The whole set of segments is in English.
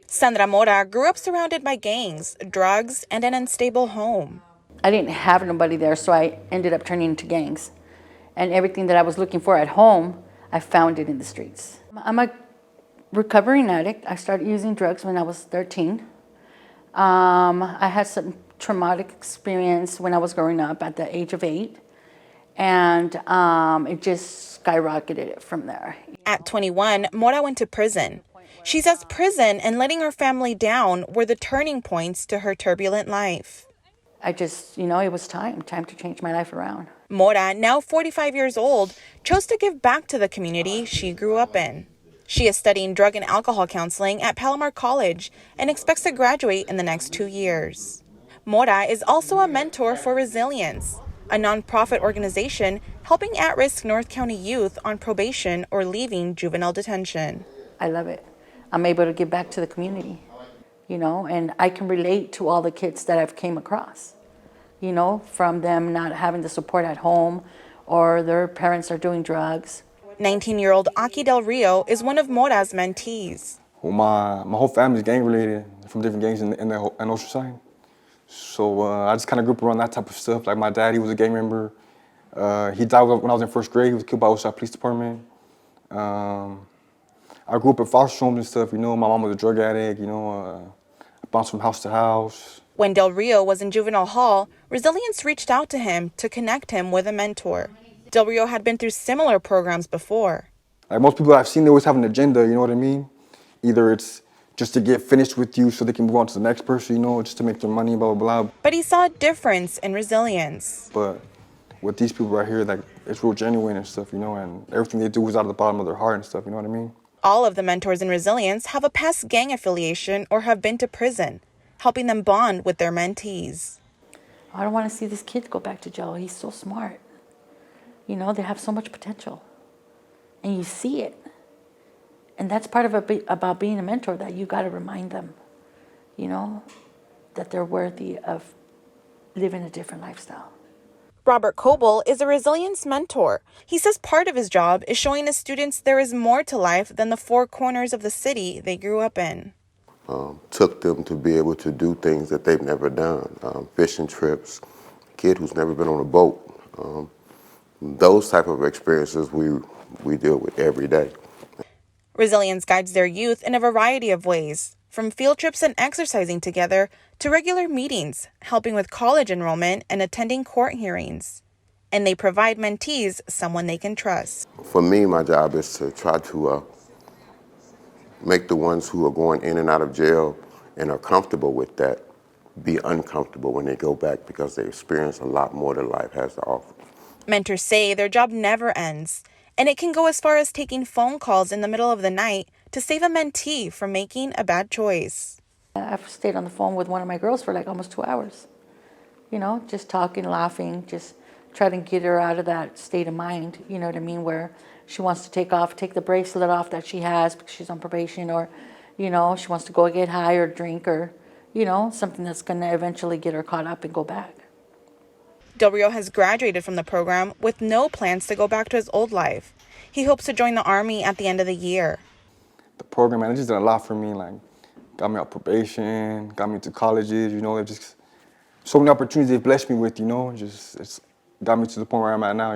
Sandra Mora grew up surrounded by gangs, drugs, and an unstable home. I didn't have nobody there, so I ended up turning into gangs. And everything that I was looking for at home, I found it in the streets. I'm a recovering addict. I started using drugs when I was 13. I had some traumatic experience when I was growing up at the age of 8. And it just skyrocketed from there. At 21, Mora went to prison. She says prison and letting her family down were the turning points to her turbulent life. I just, it was time to change my life around. Mora, now 45 years old, chose to give back to the community she grew up in. She is studying drug and alcohol counseling at Palomar College and expects to graduate in the next 2 years. Mora is also a mentor for Resilience, a nonprofit organization helping at-risk North County youth on probation or leaving juvenile detention. I love it. I'm able to give back to the community, and I can relate to all the kids that I've came across, from them not having the support at home or their parents are doing drugs. 19-year-old Aki Del Rio is one of Mora's mentees. Well, my whole family is gang-related from different gangs in Oceanside. So I just kind of grew up around that type of stuff. Like my dad, he was a gang member. He died when I was in first grade. He was killed by Oceanside Police Department. I grew up in foster homes and stuff, My mom was a drug addict, I bounced from house to house. When Del Rio was in juvenile hall, Resilience reached out to him to connect him with a mentor. Del Rio had been through similar programs before. Like most people I've seen, they always have an agenda, you know what I mean? Either it's just to get finished with you so they can move on to the next person, just to make their money, blah, blah, blah. But he saw a difference in Resilience. But with these people right here, like, it's real genuine and stuff, and everything they do is out of the bottom of their heart and stuff, you know what I mean? All of the mentors in Resilience have a past gang affiliation or have been to prison, helping them bond with their mentees. I don't want to see this kid go back to jail. He's so smart. They have so much potential. And you see it. And that's part of about being a mentor, that you got to remind them, that they're worthy of living a different lifestyle. Robert Coble is a Resilience mentor. He says part of his job is showing his students there is more to life than the four corners of the city they grew up in. Took them to be able to do things that they've never done, fishing trips, kid who's never been on a boat. Those type of experiences we deal with every day. Resilience guides their youth in a variety of ways, from field trips and exercising together to regular meetings, helping with college enrollment and attending court hearings. And they provide mentees someone they can trust. For me, my job is to try to make the ones who are going in and out of jail and are comfortable with that be uncomfortable when they go back, because they experience a lot more than life has to offer. Mentors say their job never ends, and it can go as far as taking phone calls in the middle of the night to save a mentee from making a bad choice. I've stayed on the phone with one of my girls for like almost 2 hours, just talking, laughing, just trying to get her out of that state of mind, where she wants to take the bracelet off that she has because she's on probation, or, she wants to go get high or drink, or, something that's going to eventually get her caught up and go back. Del Rio has graduated from the program with no plans to go back to his old life. He hopes to join the Army at the end of the year. The program, man, it just did a lot for me. Like, got me out probation, got me to colleges, just so many opportunities they've blessed me with, it's got me to the point where I'm at now,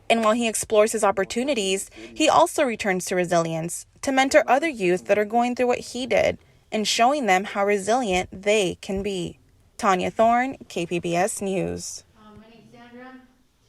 And while he explores his opportunities, he also returns to Resilience to mentor other youth that are going through what he did and showing them how resilient they can be. Tania Thorne, KPBS News.